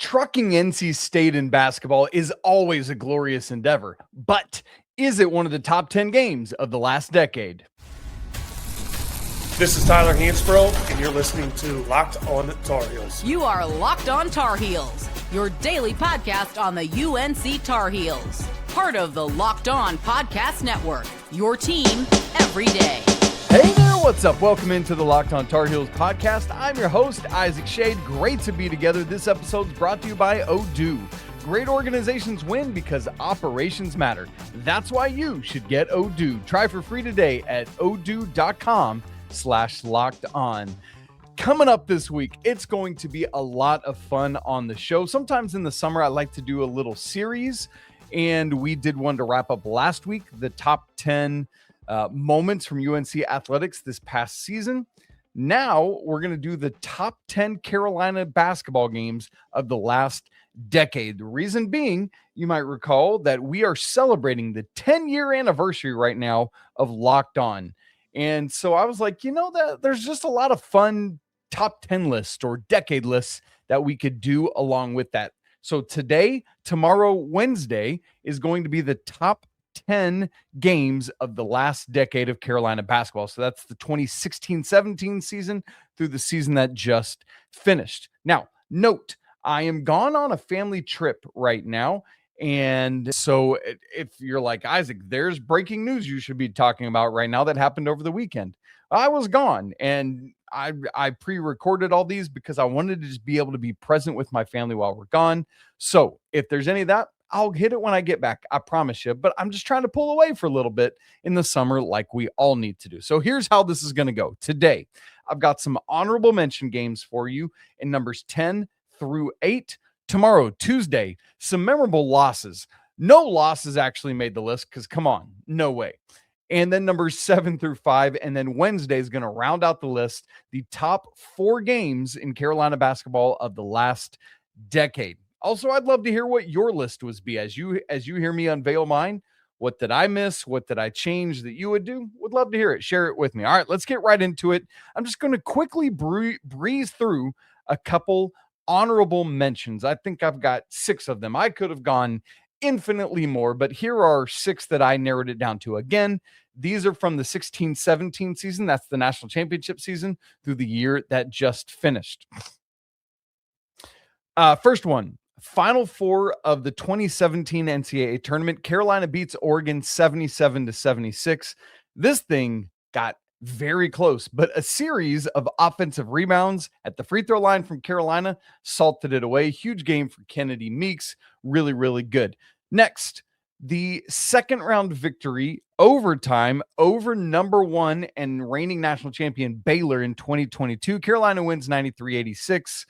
Trucking NC State in basketball is always a glorious endeavor, but is it one of the top 10 games of the last decade? This is Tyler Hansbrough, and you're listening to Locked on Tar Heels. You are Locked on Tar Heels, your daily podcast on the UNC Tar Heels. Part of the Locked On Podcast Network, your team every day. Hey there, what's up? Welcome into the Locked on Tar Heels podcast. I'm your host, Isaac Schade. Great to be together. This episode's brought to you by Odoo. Great organizations win because operations matter. That's why you should get Odoo. Try for free today at odoo.com/locked on. Coming up this week, it's going to be a lot of fun on the show. Sometimes in the summer, I like to do a little series, and we did one to wrap up last week, the top 10 moments from UNC athletics this past season. Now we're going to do the top 10 Carolina basketball games of the last decade. The reason being, you might recall that we are celebrating the 10-year anniversary right now of Locked On. And so I was like, that there's just a lot of fun top 10 lists or decade lists that we could do along with that. So today, tomorrow, Wednesday is going to be the top 10 games of the last decade of Carolina basketball. So that's the 2016-17 season through the season that just finished. Now, note, I am gone on a family trip right now. And so if you're like, Isaac, there's breaking news you should be talking about right now that happened over the weekend. I was gone, and I pre-recorded all these because I wanted to just be able to be present with my family while we're gone. So if there's any of that, I'll hit it when I get back. I promise you. But I'm just trying to pull away for a little bit in the summer like we all need to do. So here's how this is going to go. Today, I've got some honorable mention games for you in numbers 10 through 8. Tomorrow, Tuesday, some memorable losses. No losses actually made the list because, come on, no way. And then numbers 7 through 5. And then Wednesday is going to round out the list, the top 4 games in Carolina basketball of the last decade. Also, I'd love to hear what your list would be as you hear me unveil mine. What did I miss? What did I change that you would do? Would love to hear it. Share it with me. All right, let's get right into it. I'm just going to quickly breeze through a couple honorable mentions. I think I've got 6 of them. I could have gone infinitely more, but here are 6 that I narrowed it down to. Again, these are from the 16-17 season. That's the national championship season through the year that just finished. First one. Final 4 of the 2017 NCAA tournament. Carolina beats Oregon 77-76. This thing got very close, but a series of offensive rebounds at the free throw line from Carolina salted it away. Huge game for Kennedy Meeks. Really, really good. Next, the second round victory overtime over number 1 and reigning national champion Baylor in 2022. Carolina wins 93-86.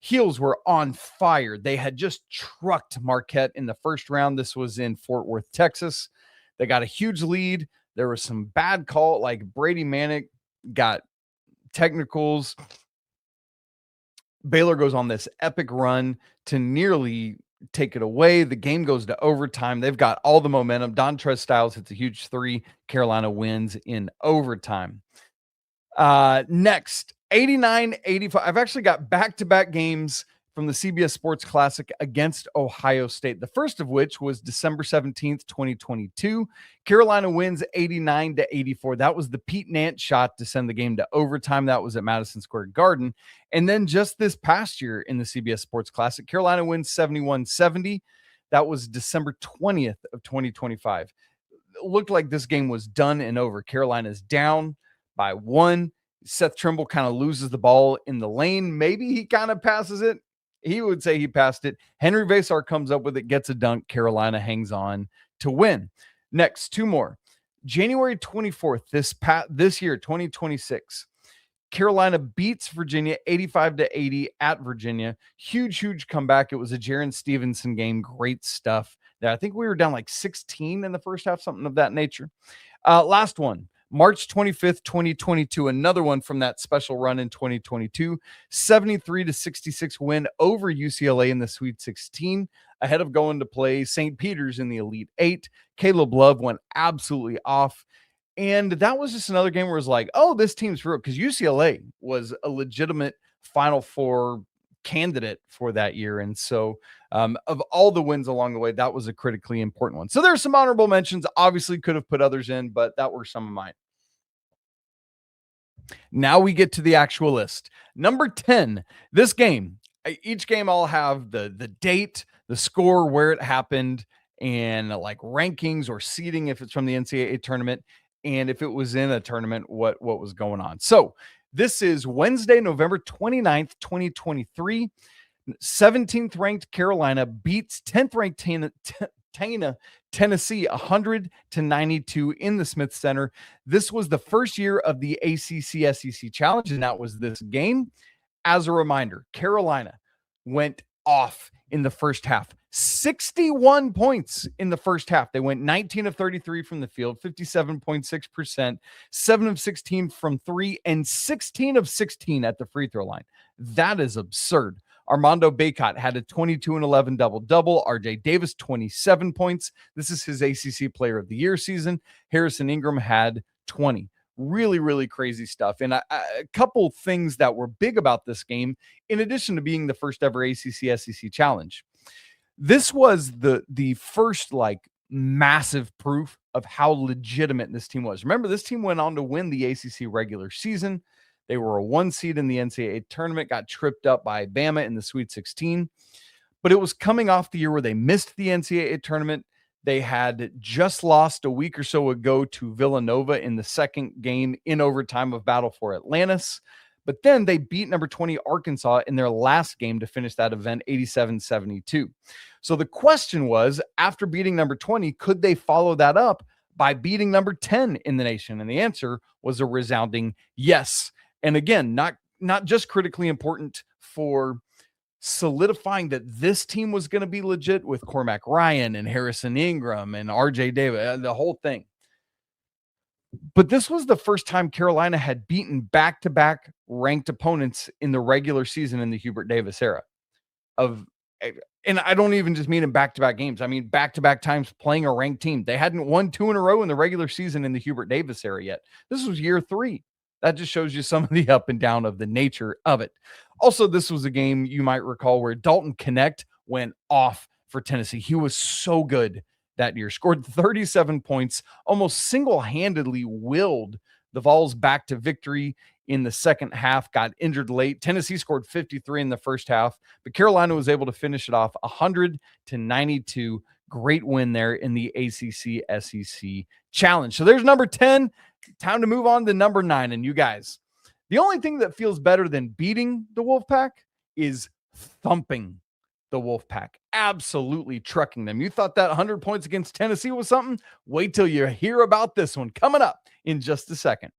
Heels were on fire. They had just trucked Marquette in the first round. This was in Fort Worth, Texas. They got a huge lead. There was some bad call, like Brady Manick got technicals. Baylor goes on this epic run to nearly take it away. The game goes to overtime. They've got all the momentum. Dontrez Styles hits a huge 3. Carolina wins in overtime. Next, 89-85. I've actually got back-to-back games from the CBS Sports Classic against Ohio State. The first of which was December 17th, 2022. Carolina wins 89-84. That was the Pete Nance shot to send the game to overtime. That was at Madison Square Garden. And then just this past year in the CBS Sports Classic, Carolina wins 71-70. That was December 20th of 2025. It looked like this game was done and over. Carolina's down by 1. Seth Trimble kind of loses the ball in the lane. Maybe he kind of passes it. He would say he passed it. Henry Vasar comes up with it, gets a dunk. Carolina hangs on to win. Next, 2 more. January 24th, this year, 2026. Carolina beats Virginia 85-80 at Virginia. Huge comeback. It was a Jarin Stevenson game. Great stuff there. I think we were down like 16 in the first half, something of that nature. Last one. March 25th, 2022, another one from that special run in 2022, 73-66 win over UCLA in the Sweet 16, ahead of going to play St. Peter's in the Elite 8. Caleb Love went absolutely off. And that was just another game where it was like, oh, this team's real, because UCLA was a legitimate Final Four candidate for that year. And so of all the wins along the way, that was a critically important one. So there's some honorable mentions. Obviously could have put others in, but that were some of mine. Now we get to the actual list. Number 10, this game. Each game I'll have the date, the score, where it happened, and like rankings or seeding if it's from the NCAA tournament, and if it was in a tournament, what was going on. So this is Wednesday, November 29th, 2023. 17th ranked Carolina beats 10th ranked Tennessee 100-92 in the Smith Center. This was the first year of the ACC SEC Challenge, and that was this game. As a reminder, Carolina went off in the first half. 61 points in the first half. They went 19 of 33 from the field, 57.6%, 7 of 16 from three, and 16 of 16 at the free throw line. That is absurd. Armando Bacot had a 22-11 double-double. RJ Davis, 27 points. This is his ACC Player of the Year season. Harrison Ingram had 20. Really, really crazy stuff. And a couple things that were big about this game, in addition to being the first ever ACC SEC Challenge. This was the first like massive proof of how legitimate this team was. Remember, this team went on to win the ACC regular season. They were a 1 seed in the NCAA tournament, got tripped up by Bama in the Sweet 16. But it was coming off the year where they missed the NCAA tournament. They had just lost a week or so ago to Villanova in the second game in overtime of Battle for Atlantis. But then they beat number 20 Arkansas in their last game to finish that event 87-72. So the question was, after beating number 20, could they follow that up by beating number 10 in the nation? And the answer was a resounding yes. And again, not just critically important for solidifying that this team was going to be legit with Cormac Ryan and Harrison Ingram and RJ Davis, the whole thing. But this was the first time Carolina had beaten back-to-back ranked opponents in the regular season in the Hubert Davis era. And I don't even just mean in back-to-back games. I mean back-to-back times playing a ranked team. They hadn't won 2 in a row in the regular season in the Hubert Davis era yet. This was year 3. That just shows you some of the up and down of the nature of it. Also, this was a game you might recall where Dalton Connect went off for Tennessee. He was so good that year, scored 37 points, almost single-handedly willed the Vols back to victory in the second half, got injured late. Tennessee scored 53 in the first half, but Carolina was able to finish it off 100-92. Great win there in the ACC SEC Challenge. So there's number 10. Time to move on to number 9. And you guys, the only thing that feels better than beating the Wolfpack is thumping the Wolfpack. Absolutely trucking them. You thought that 100 points against Tennessee was something? Wait till you hear about this one coming up in just a second.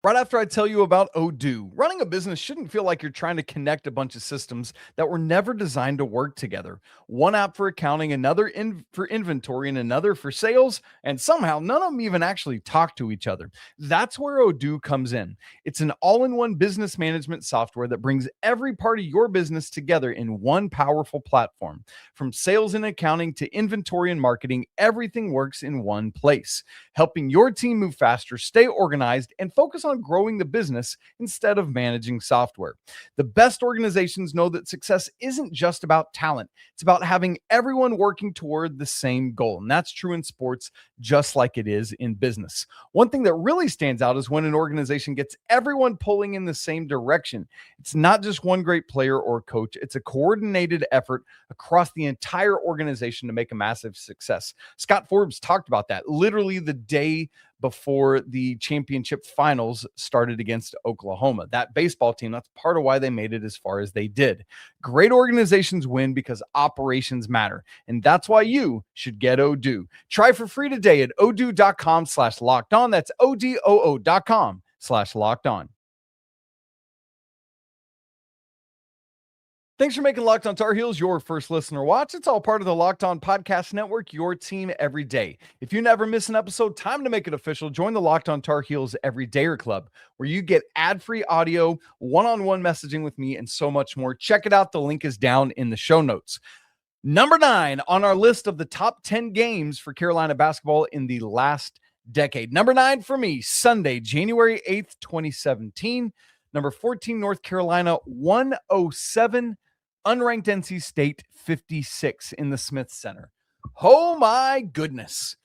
Right after I tell you about Odoo. Running a business shouldn't feel like you're trying to connect a bunch of systems that were never designed to work together. One app for accounting, another for inventory, and another for sales, and somehow none of them even actually talk to each other. That's where Odoo comes in. It's an all-in-one business management software that brings every part of your business together in one powerful platform. From sales and accounting to inventory and marketing, everything works in one place, helping your team move faster, stay organized, and focus on growing the business instead of managing software. The best organizations know that success isn't just about talent. It's about having everyone working toward the same goal. And that's true in sports, just like it is in business. One thing that really stands out is when an organization gets everyone pulling in the same direction. It's not just one great player or coach. It's a coordinated effort across the entire organization to make a massive success. Scott Forbes talked about that literally the day before the championship finals started against Oklahoma. That baseball team, that's part of why they made it as far as they did. Great organizations win because operations matter. And that's why you should get Odoo. Try for free today at odoo.com/lockedon. That's odoo.com/lockedon. Thanks for making Locked On Tar Heels your first listener watch. It's all part of the Locked On Podcast Network, your team every day. If you never miss an episode, time to make it official. Join the Locked On Tar Heels Everydayer Club, where you get ad-free audio, one-on-one messaging with me, and so much more. Check it out. The link is down in the show notes. Number 9 on our list of the top 10 games for Carolina basketball in the last decade. Number 9 for me, Sunday, January 8th, 2017. Number 14, North Carolina, 107. Unranked NC State, 56 in the Smith Center. Oh my goodness.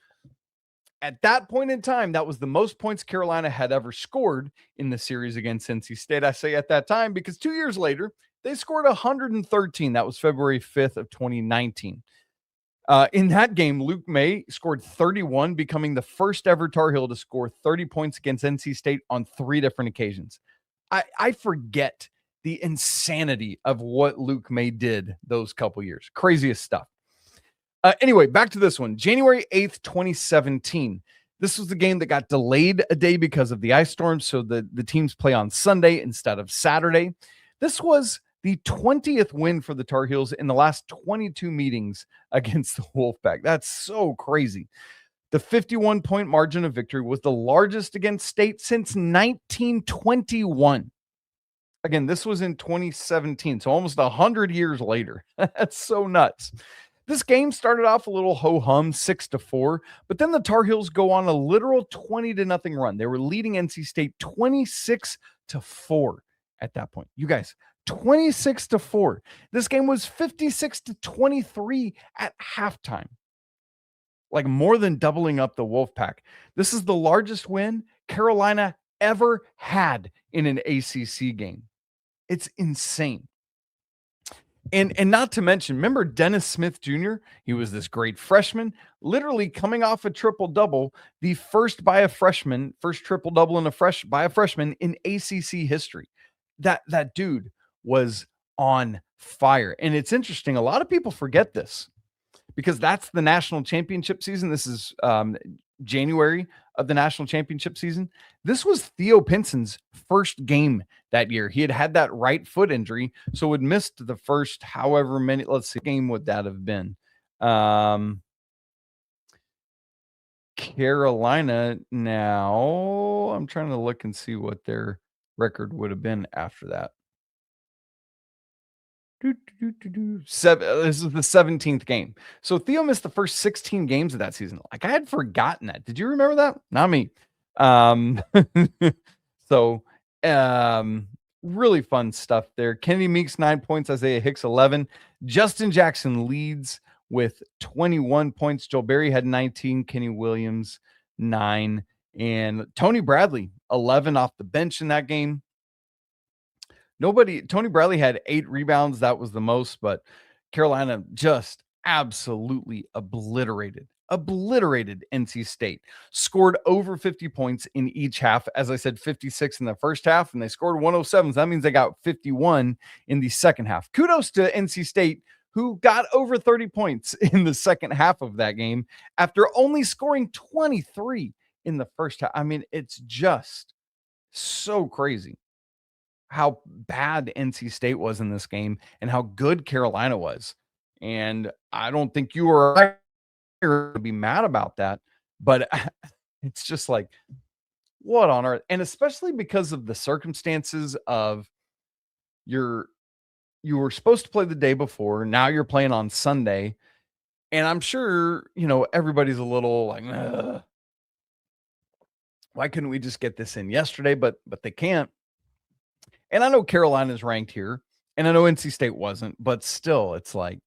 At that point in time, that was the most points Carolina had ever scored in the series against NC State. I say at that time because 2 years later, they scored 113. That was February 5th of 2019. In that game, Luke May scored 31, becoming the first ever Tar Heel to score 30 points against NC State on 3 different occasions. I forget the insanity of what Luke May did those couple years. Craziest stuff. Anyway, back to this one. January 8th, 2017. This was the game that got delayed a day because of the ice storm, so the teams play on Sunday instead of Saturday. This was the 20th win for the Tar Heels in the last 22 meetings against the Wolfpack. That's so crazy. The 51-point margin of victory was the largest against State since 1921. Again, this was in 2017, so almost 100 years later. That's so nuts. This game started off a little ho-hum, 6-4, but then the Tar Heels go on a literal 20-0 run. They were leading NC State 26-4 at that point. You guys, 26-4. This game was 56-23 at halftime. Like more than doubling up the Wolfpack. This is the largest win Carolina ever had in an ACC game. It's insane. And not to mention, remember Denis Smith Jr.? He was this great freshman, literally coming off a triple-double, the first triple-double by a freshman in ACC history. That dude was on fire. And it's interesting, a lot of people forget this because that's the national championship season. This is January of the national championship season. This was Theo Pinson's first game that year. He had that right foot injury, so had missed the first however many, let's see, game would that have been? Carolina now, I'm trying to look and see what their record would have been after that. This is the 17th game. So Theo missed the first 16 games of that season. Like, I had forgotten that. Did you remember that? Not me. Really fun stuff there. Kennedy Meeks, 9 points. Isaiah Hicks, 11. Justin Jackson leads with 21 points. Joel Berry had 19. Kenny Williams, 9. And Tony Bradley, 11 off the bench in that game. Tony Bradley had 8 rebounds. That was the most, but Carolina just absolutely obliterated NC State. Scored over 50 points in each half. As I said, 56 in the first half, and they scored 107. So that means they got 51 in the second half. Kudos to NC State, who got over 30 points in the second half of that game after only scoring 23 in the first half. I mean, it's just so crazy how bad NC State was in this game and how good Carolina was. And I don't think you were to be mad about that, but it's just like, what on earth? And especially because of the circumstances of you were supposed to play the day before. Now you're playing on Sunday. And I'm sure, everybody's a little like, ugh, why couldn't we just get this in yesterday? But they can't. And I know Carolina's ranked here, and I know NC State wasn't, but still, it's like,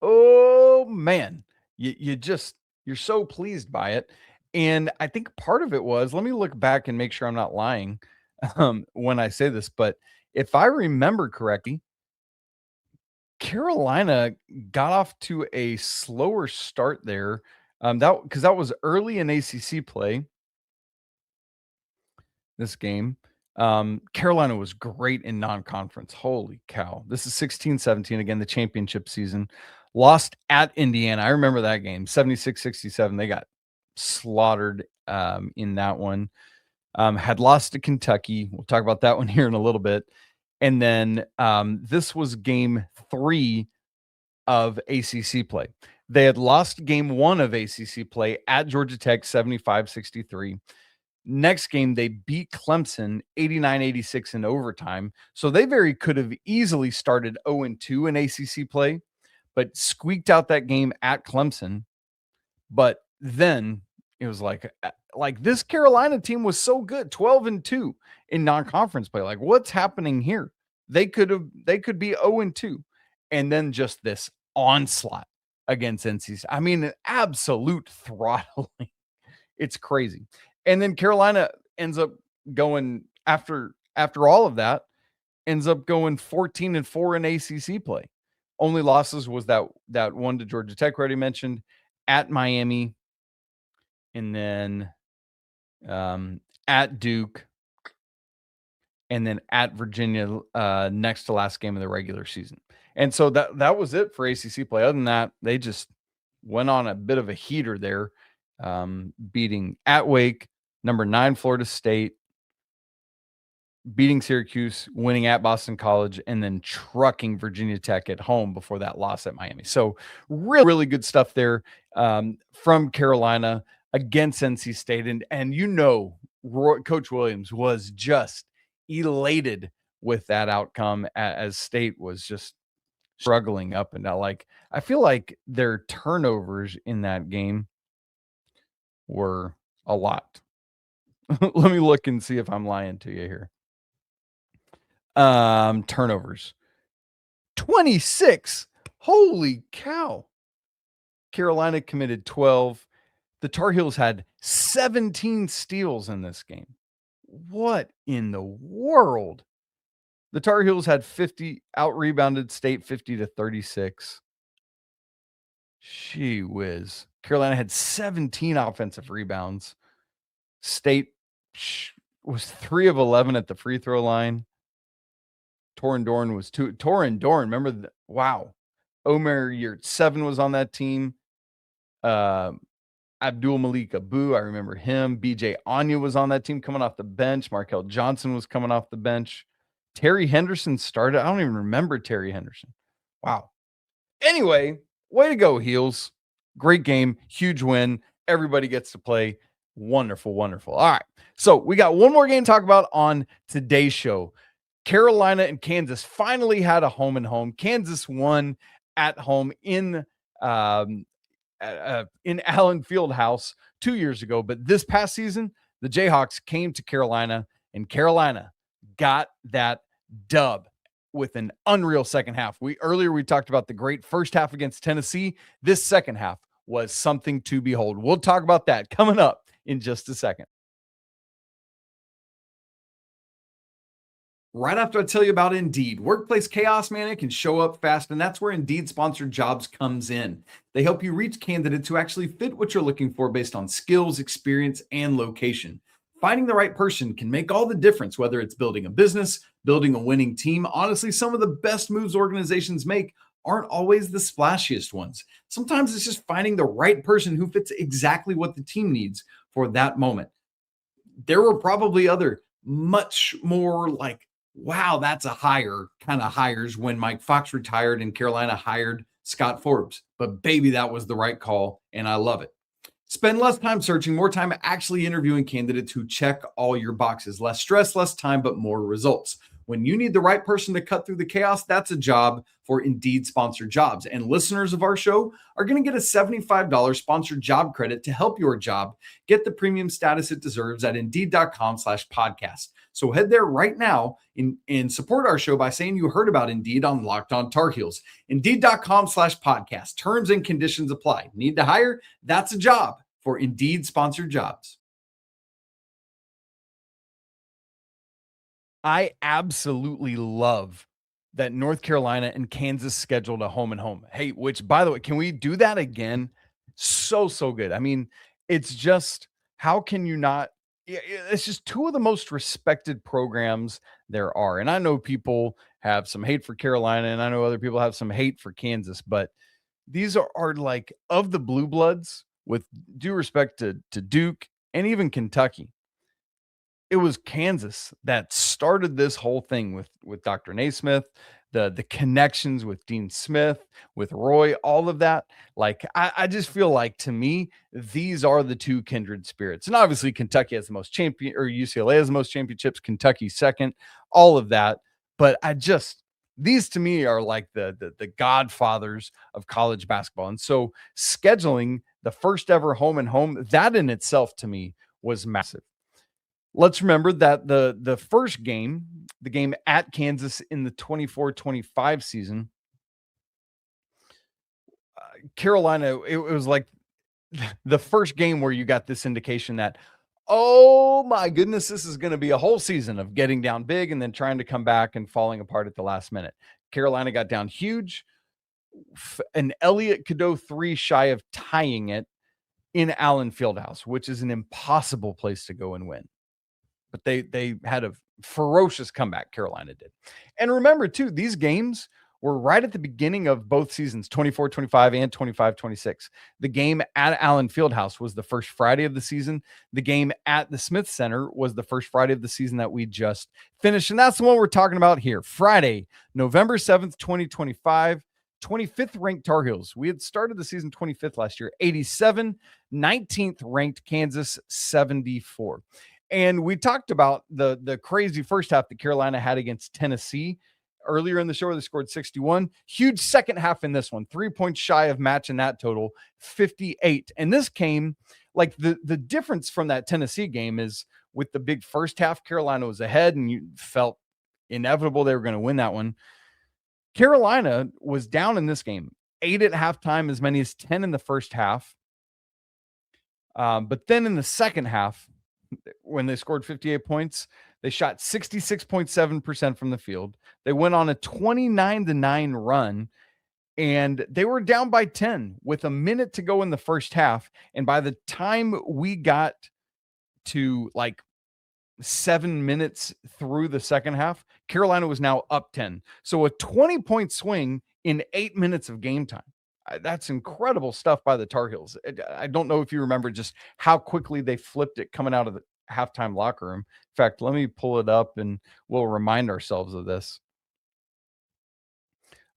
oh man, you're so pleased by it. And I think part of it was, let me look back and make sure I'm not lying when I say this, but if I remember correctly, Carolina got off to a slower start there. Because that was early in ACC play. This game. Carolina was great in non-conference. Holy cow. This is 16-17, again, the championship season. Lost at Indiana. I remember that game, 76-67. They got slaughtered in that one. Had lost to Kentucky. We'll talk about that one here in a little bit. And then this was game 3 of ACC play. They had lost game 1 of ACC play at Georgia Tech, 75-63. Next game, they beat Clemson 89-86 in overtime. So they very could have easily started 0-2 in ACC play, but squeaked out that game at Clemson. But then it was like like this Carolina team was so good, 12-2 in non-conference play. Like, what's happening here? They could be 0-2, and then just this onslaught against NC State. I mean, an absolute throttling. It's crazy. And then Carolina ends up going after all of that, ends up going 14-4 in ACC play. Only losses was that one to Georgia Tech already mentioned, at Miami, and then at Duke, and then at Virginia next to last game of the regular season. And so that was it for ACC play. Other than that, they just went on a bit of a heater there, beating at Wake, number 9 Florida State, beating Syracuse, winning at Boston College, and then trucking Virginia Tech at home before that loss at Miami. So really, really good stuff there from Carolina against NC State. And Coach Williams was just elated with that outcome as State was just struggling up and down. Like, I feel like their turnovers in that game were a lot. Let me look and see if I'm lying to you here. Turnovers 26. Holy cow. Carolina committed 12. The Tar Heels had 17 steals in this game. What in the world? The Tar Heels had 50, out rebounded State 50-36. Gee whiz. Carolina had 17 offensive rebounds. State was 3 of 11 at the free throw line. Torin Dorn was 2. Torin Dorn, remember? Wow. Omer Yurt 7 was on that team. Abdul Malik Abu, I remember him. BJ Anya was on that team coming off the bench. Markel Johnson was coming off the bench. Terry Henderson started. I don't even remember Terry Henderson. Wow. Anyway, way to go, Heels. Great game. Huge win. Everybody gets to play. Wonderful, wonderful. All right. So we got one more game to talk about on today's show. Carolina and Kansas finally had a home and home. Kansas won at home in Allen Fieldhouse 2 years ago. But this past season, the Jayhawks came to Carolina, and Carolina got that dub with an unreal second half. Earlier we talked about the great first half against Tennessee. This second half was something to behold. We'll talk about that coming up in just a second. Right after I tell you about Indeed, workplace chaos, man, it can show up fast, and that's where Indeed sponsored jobs comes in. They help you reach candidates who actually fit what you're looking for based on skills, experience, and location. Finding the right person can make all the difference, whether it's building a business, building a winning team. Honestly, some of the best moves organizations make aren't always the splashiest ones. Sometimes it's just finding the right person who fits exactly what the team needs for that moment. There were probably other much more like, wow, that's a hire kind of hires when Mike Fox retired and Carolina hired Scott Forbes. But baby, that was the right call, and I love it. Spend less time searching, more time actually interviewing candidates who check all your boxes. Less stress, less time, but more results. When you need the right person to cut through the chaos, that's a job for Indeed sponsored jobs. And listeners of our show are going to get a $75 sponsored job credit to help your job get the premium status it deserves at Indeed.com/podcast. So head there right now and support our show by saying you heard about Indeed on Locked On Tar Heels. Indeed.com/podcast. Terms and conditions apply. Need to hire? That's a job for Indeed sponsored jobs. I absolutely love that North Carolina and Kansas scheduled a home and home. Hey, which, by the way, can we do that again? So good. I mean, it's just, how can you not? It's just two of the most respected programs there are. And I know people have some hate for Carolina, and I know other people have some hate for Kansas, but these are like, of the blue bloods, with due respect to Duke and even Kentucky, it was Kansas that started this whole thing with Dr. Naismith, the connections with Dean Smith, with Roy, all of that. Like, I just feel like, to me, these are the two kindred spirits. And obviously Kentucky has the most or UCLA has the most championships, Kentucky second, all of that. But these to me are like the godfathers of college basketball. And so scheduling the first ever home and home, that in itself to me was massive. Let's remember that the first game, the game at Kansas in the 24-25 season, Carolina, it was like the first game where you got this indication that, oh my goodness, this is going to be a whole season of getting down big and then trying to come back and falling apart at the last minute. Carolina got down huge. An Elliott Cadeau 3 shy of tying it in Allen Fieldhouse, which is an impossible place to go and win. But they had a ferocious comeback, Carolina did. And remember, too, these games were right at the beginning of both seasons, 24-25 and 25-26. The game at Allen Fieldhouse was the first Friday of the season. The game at the Smith Center was the first Friday of the season that we just finished. And that's the one we're talking about here. Friday, November 7th, 2025, 25th ranked Tar Heels. We had started the season 25th last year, 87, 19th ranked Kansas, 74. And we talked about the crazy first half that Carolina had against Tennessee earlier in the show where they scored 61. Huge second half in this one, 3 points shy of matching that total, 58. And this came, like the difference from that Tennessee game is with the big first half, Carolina was ahead and you felt inevitable they were going to win that one. Carolina was down in this game, 8 at halftime, as many as 10 in the first half. But then in the second half, when they scored 58 points, they shot 66.7% from the field. They went on a 29-9 run, and they were down by 10 with a minute to go in the first half. And by the time we got to like 7 minutes through the second half, Carolina was now up 10. So a 20-point swing in 8 minutes of game time. That's incredible stuff by the Tar Heels. I don't know if you remember just how quickly they flipped it coming out of the halftime locker room. In fact, let me pull it up and we'll remind ourselves of this.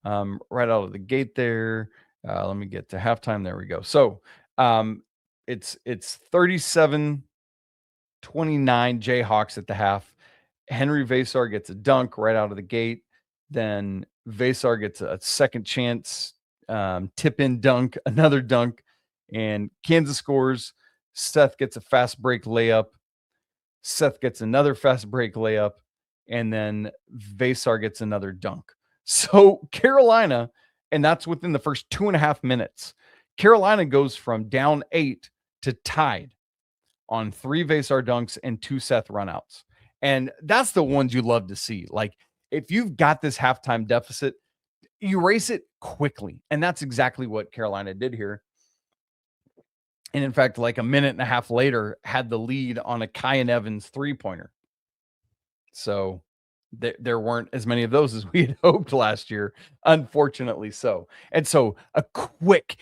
Right out of the gate there. Let me get to halftime. There we go. So it's 37-29 Jayhawks at the half. Henry Vesar gets a dunk right out of the gate. Then Vesar gets a second chance tip in dunk, another dunk, and Kansas scores. Seth gets a fast break layup. Seth gets another fast break layup, and then Vesar gets another dunk. So Carolina, and that's within the first 2.5 minutes, Carolina goes from down 8 to tied on 3 Vesar dunks and 2 Seth runouts. And that's the ones you love to see. Like, if you've got this halftime deficit, erase it quickly. And that's exactly what Carolina did here. And in fact, like a minute and a half later, had the lead on a Kyan Evans 3-pointer. So there weren't as many of those as we had hoped last year, unfortunately so. And so a quick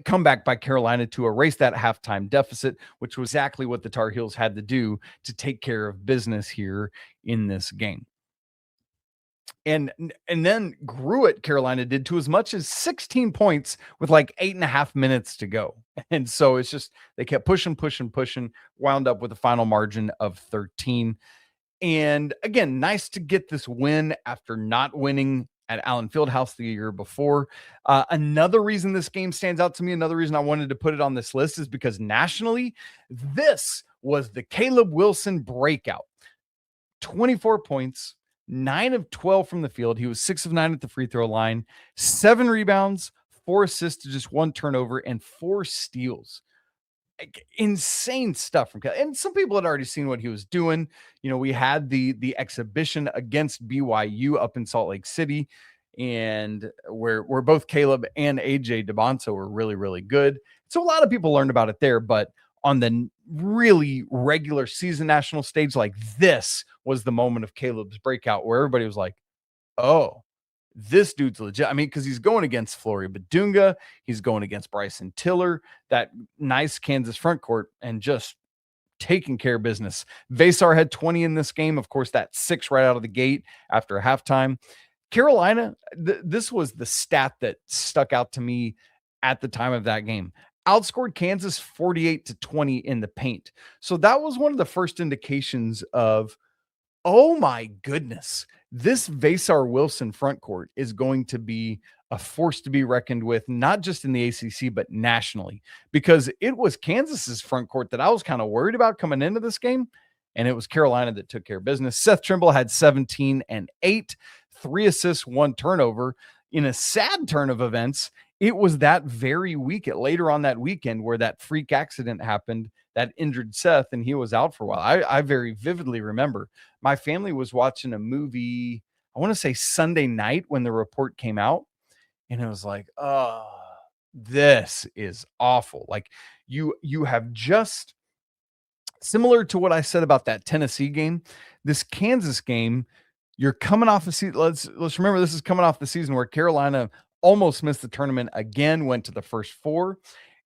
comeback by Carolina to erase that halftime deficit, which was exactly what the Tar Heels had to do to take care of business here in this game. And then grew it, Carolina did, to as much as 16 points with like 8.5 minutes to go. And so it's just, they kept pushing, wound up with a final margin of 13. And again, nice to get this win after not winning at Allen Fieldhouse the year before. Another reason this game stands out to me, another reason I wanted to put it on this list, is because nationally, this was the Caleb Wilson breakout. 24 points, 9 of 12 from the field. He was 6 of 9 at the free throw line, 7 rebounds, 4 assists to just 1 turnover, and 4 steals. Insane stuff from Caleb. And some people had already seen what he was doing. You know, we had the exhibition against BYU up in Salt Lake City, and where both Caleb and AJ DeBonso were really, really good. So a lot of people learned about it there, but on the really regular season national stage, like, this was the moment of Caleb's breakout where everybody was like, oh, this dude's legit. I mean, because he's going against Flory Badunga, he's going against Bryson Tiller, that nice Kansas front court, and just taking care of business. Vesar had 20 in this game. Of course, that 6 right out of the gate after halftime. Carolina, this was the stat that stuck out to me at the time of that game. Outscored Kansas 48-20 in the paint. So that was one of the first indications of, oh my goodness, this Vesar Wilson front court is going to be a force to be reckoned with, not just in the ACC, but nationally, because it was Kansas's front court that I was kind of worried about coming into this game. And it was Carolina that took care of business. Seth Trimble had 17 and 8, 3 assists, 1 turnover. In a sad turn of events, it was that very week, later on that weekend, where that freak accident happened that injured Seth, and he was out for a while. I very vividly remember my family was watching a movie, I want to say Sunday night, when the report came out, and it was like, oh, this is awful. Like you have just, similar to what I said about that Tennessee game, this Kansas game, you're coming off a season. Let's remember, this is coming off the season where Carolina almost missed the tournament again, went to the first 4.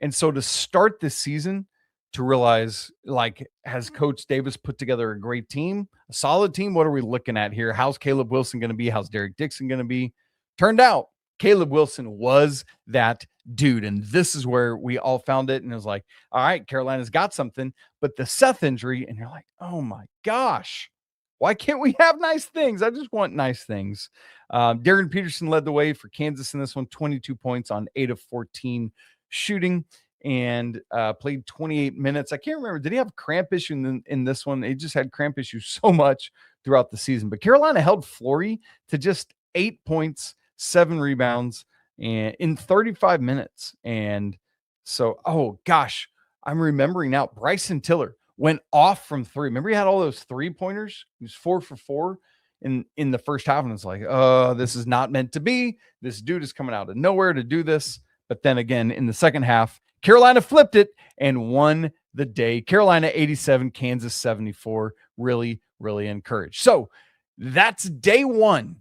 And so to start this season, to realize, like, has Coach Davis put together a great team, a solid team? What are we looking at here? How's Caleb Wilson going to be? How's Derek Dixon going to be? Turned out Caleb Wilson was that dude. And this is where we all found it. And it was like, all right, Carolina's got something. But the Seth injury, and you're like, oh my gosh, why can't we have nice things? I just want nice things. Darren Peterson led the way for Kansas in this one, 22 points on 8 of 14 shooting, and played 28 minutes. I can't remember. Did he have cramp issue in this one? He just had cramp issues so much throughout the season. But Carolina held Flory to just 8 points, 7 rebounds, and in 35 minutes. And so, oh gosh, I'm remembering now, Bryson Tiller went off from 3. Remember, he had all those 3-pointers? He was 4 for 4 in the first half. And it's like, oh, this is not meant to be. This dude is coming out of nowhere to do this. But then again, in the second half, Carolina flipped it and won the day. Carolina 87, Kansas 74. Really, really encouraged. So that's day 1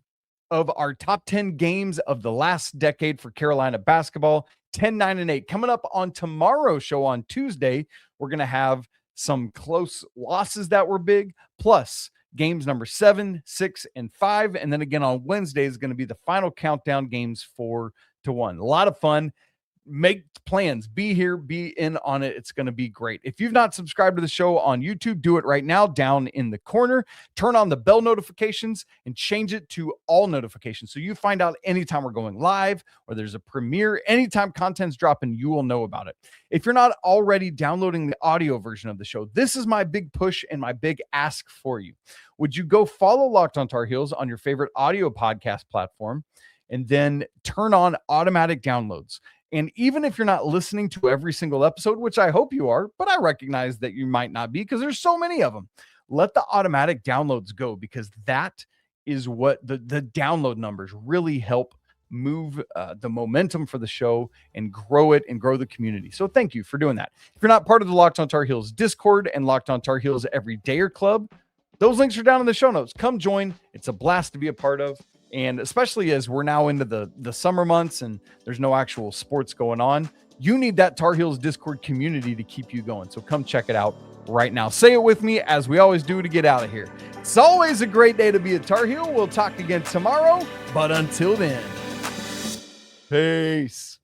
of our top 10 games of the last decade for Carolina basketball. 10, 9, and 8. Coming up on tomorrow's show on Tuesday, we're going to have some close losses that were big, plus games number 7, 6, and 5. And then again on Wednesday is going to be the final countdown, games 4 to 1. A lot of fun. Make plans. Be here. Be in on it. It's going to be great. If you've not subscribed to the show on YouTube, do it right now down in the corner. Turn on the bell notifications and change it to all notifications, so you find out anytime we're going live or there's a premiere. Anytime content's dropping, you will know about it. If you're not already downloading the audio version of the show, this is my big push and my big ask for you. Would you go follow Locked on Tar Heels on your favorite audio podcast platform, and then turn on automatic downloads? And even if you're not listening to every single episode, which I hope you are, but I recognize that you might not be because there's so many of them, let the automatic downloads go, because that is what the download numbers really help move the momentum for the show and grow it and grow the community. So thank you for doing that. If you're not part of the Locked on Tar Heels Discord and Locked on Tar Heels Everydayer Club, those links are down in the show notes. Come join. It's a blast to be a part of. And especially as we're now into the summer months and there's no actual sports going on, you need that Tar Heels Discord community to keep you going. So come check it out right now. Say it with me, as we always do, to get out of here. It's always a great day to be a Tar Heel. We'll talk again tomorrow, but until then, peace.